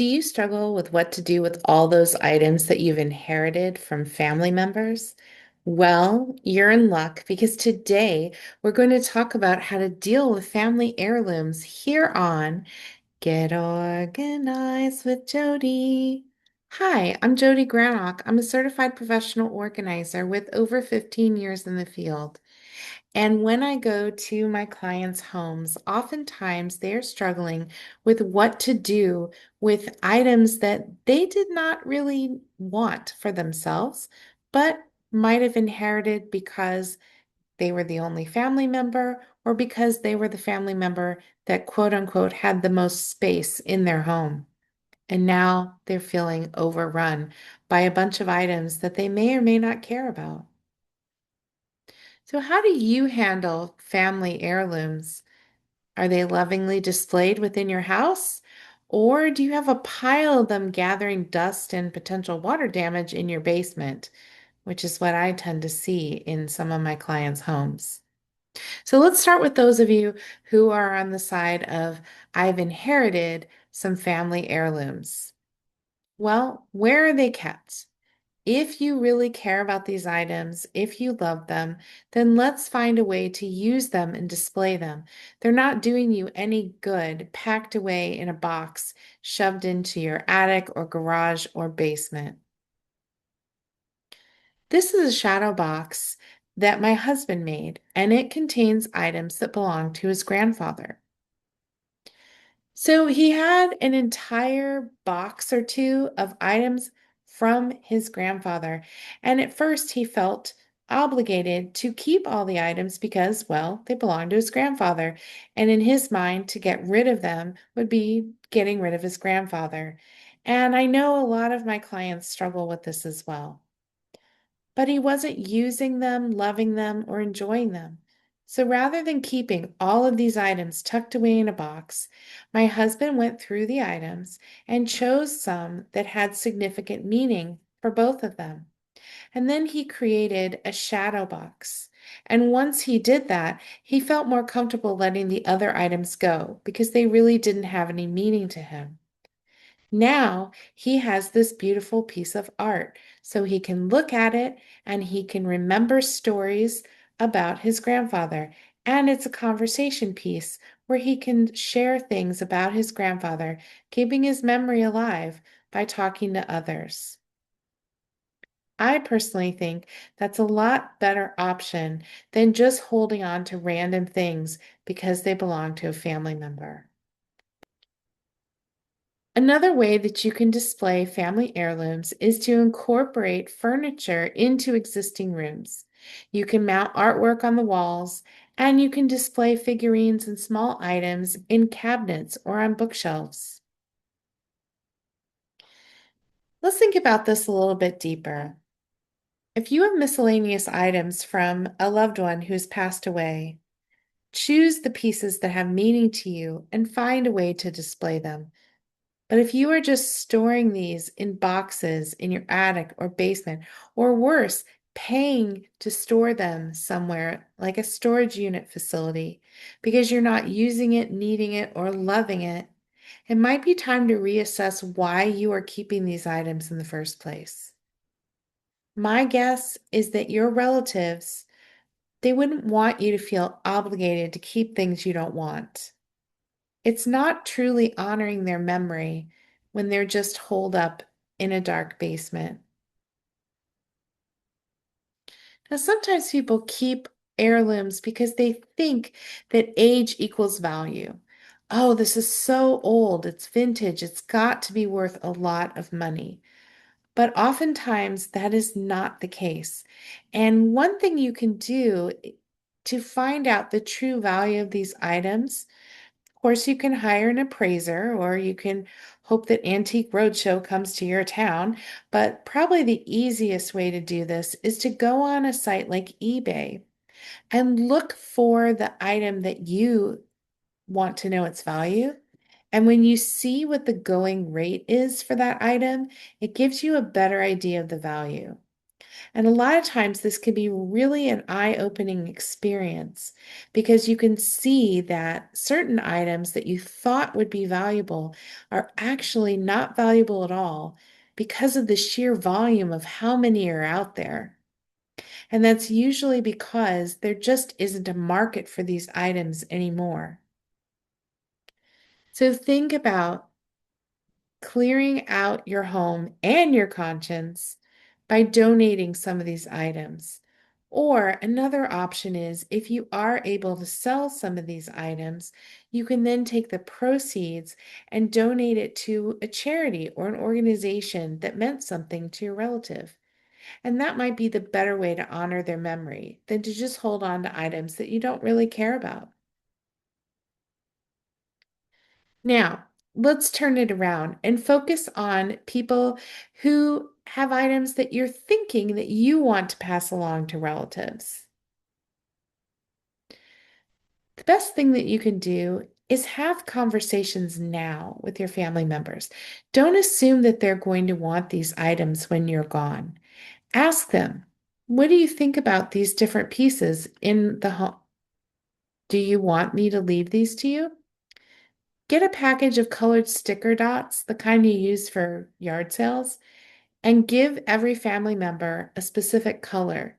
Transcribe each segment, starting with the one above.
Do you struggle with what to do with all those items that you've inherited from family members? Well, you're in luck because today we're going to talk about how to deal with family heirlooms here on Get Organized with Jodi. Hi, I'm Jodi Granok. I'm a certified professional organizer with over 15 years in the field. And when I go to my clients' homes, oftentimes they're struggling with what to do with items that they did not really want for themselves, but might have inherited because they were the only family member or because they were the family member that quote unquote had the most space in their home. And now they're feeling overrun by a bunch of items that they may or may not care about. So, how do you handle family heirlooms? Are they lovingly displayed within your house? Or do you have a pile of them gathering dust and potential water damage in your basement, which is what I tend to see in some of my clients' homes? So, let's start with those of you who are on the side of I've inherited some family heirlooms. Well, where are they kept? If you really care about these items, if you love them, then let's find a way to use them and display them. They're not doing you any good packed away in a box, shoved into your attic or garage or basement. This is a shadow box that my husband made, and it contains items that belong to his grandfather. So he had an entire box or two of items from his grandfather. And at first he felt obligated to keep all the items because, well, they belonged to his grandfather. And in his mind, to get rid of them would be getting rid of his grandfather. And I know a lot of my clients struggle with this as well, but he wasn't using them, loving them, or enjoying them. So rather than keeping all of these items tucked away in a box, my husband went through the items and chose some that had significant meaning for both of them. And then he created a shadow box. And once he did that, he felt more comfortable letting the other items go because they really didn't have any meaning to him. Now he has this beautiful piece of art, so he can look at it and he can remember stories about his grandfather. And it's a conversation piece where he can share things about his grandfather, keeping his memory alive by talking to others. I personally think that's a lot better option than just holding on to random things because they belong to a family member. Another way that you can display family heirlooms is to incorporate furniture into existing rooms. You can mount artwork on the walls, and you can display figurines and small items in cabinets or on bookshelves. Let's think about this a little bit deeper. If you have miscellaneous items from a loved one who's passed away, choose the pieces that have meaning to you and find a way to display them. But if you are just storing these in boxes in your attic or basement, or worse, paying to store them somewhere like a storage unit facility because you're not using it, needing it, or loving it, it might be time to reassess why you are keeping these items in the first place. My guess is that your relatives, they wouldn't want you to feel obligated to keep things you don't want. It's not truly honoring their memory when they're just holed up in a dark basement. Now, sometimes people keep heirlooms because they think that age equals value. Oh, this is so old, it's vintage, it's got to be worth a lot of money. But oftentimes that is not the case. And one thing you can do to find out the true value of these items, of course, you can hire an appraiser or you can hope that Antique Roadshow comes to your town. But probably the easiest way to do this is to go on a site like eBay and look for the item that you want to know its value. And when you see what the going rate is for that item, it gives you a better idea of the value. And a lot of times, this can be really an eye-opening experience because you can see that certain items that you thought would be valuable are actually not valuable at all because of the sheer volume of how many are out there. And that's usually because there just isn't a market for these items anymore. So think about clearing out your home and your conscience by donating some of these items. Or another option is if you are able to sell some of these items, you can then take the proceeds and donate it to a charity or an organization that meant something to your relative. And that might be the better way to honor their memory than to just hold on to items that you don't really care about. Now, let's turn it around and focus on people who have items that you're thinking that you want to pass along to relatives. The best thing that you can do is have conversations now with your family members. Don't assume that they're going to want these items when you're gone. Ask them, what do you think about these different pieces in the home? Do you want me to leave these to you? Get a package of colored sticker dots, the kind you use for yard sales, and give every family member a specific color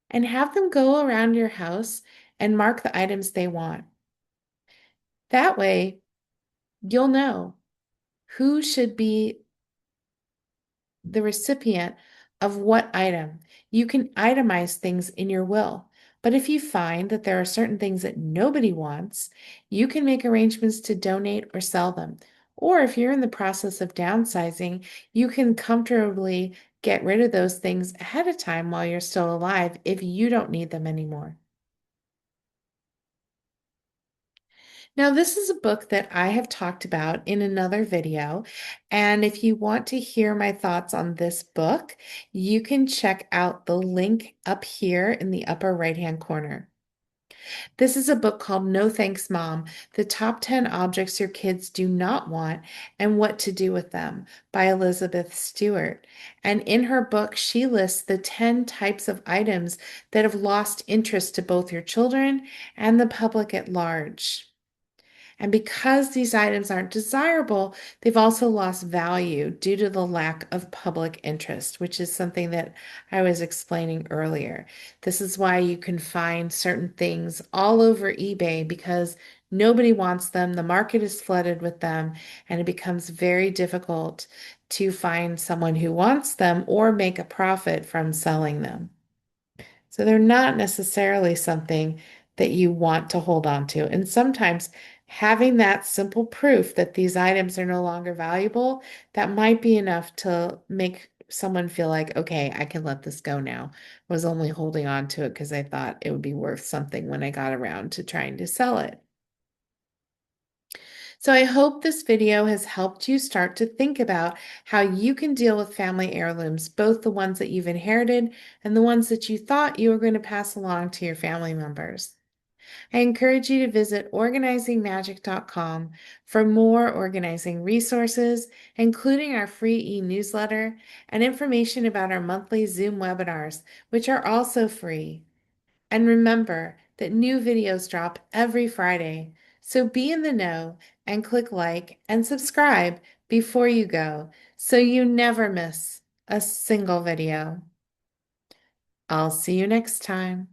and have them go around your house and mark the items they want. That way, you'll know who should be the recipient of what item. You can itemize things in your will. But if you find that there are certain things that nobody wants, you can make arrangements to donate or sell them. Or if you're in the process of downsizing, you can comfortably get rid of those things ahead of time while you're still alive if you don't need them anymore. Now, this is a book that I have talked about in another video. And if you want to hear my thoughts on this book, you can check out the link up here in the upper right-hand corner. This is a book called No Thanks, Mom: The Top 10 Objects Your Kids Do Not Want and What to Do with Them by Elizabeth Stewart. And in her book, she lists the 10 types of items that have lost interest to both your children and the public at large. And because these items aren't desirable, they've also lost value due to the lack of public interest, which is something that I was explaining earlier. This is why you can find certain things all over eBay because nobody wants them, the market is flooded with them, and it becomes very difficult to find someone who wants them or make a profit from selling them. So they're not necessarily something that you want to hold on to. And sometimes having that simple proof that these items are no longer valuable, that might be enough to make someone feel like, okay, I can let this go now. I was only holding on to it because I thought it would be worth something when I got around to trying to sell it. So I hope this video has helped you start to think about how you can deal with family heirlooms, both the ones that you've inherited and the ones that you thought you were going to pass along to your family members. I encourage you to visit organizingmagic.com for more organizing resources, including our free e-newsletter and information about our monthly Zoom webinars, which are also free. And remember that new videos drop every Friday, so be in the know and click like and subscribe before you go so you never miss a single video. I'll see you next time.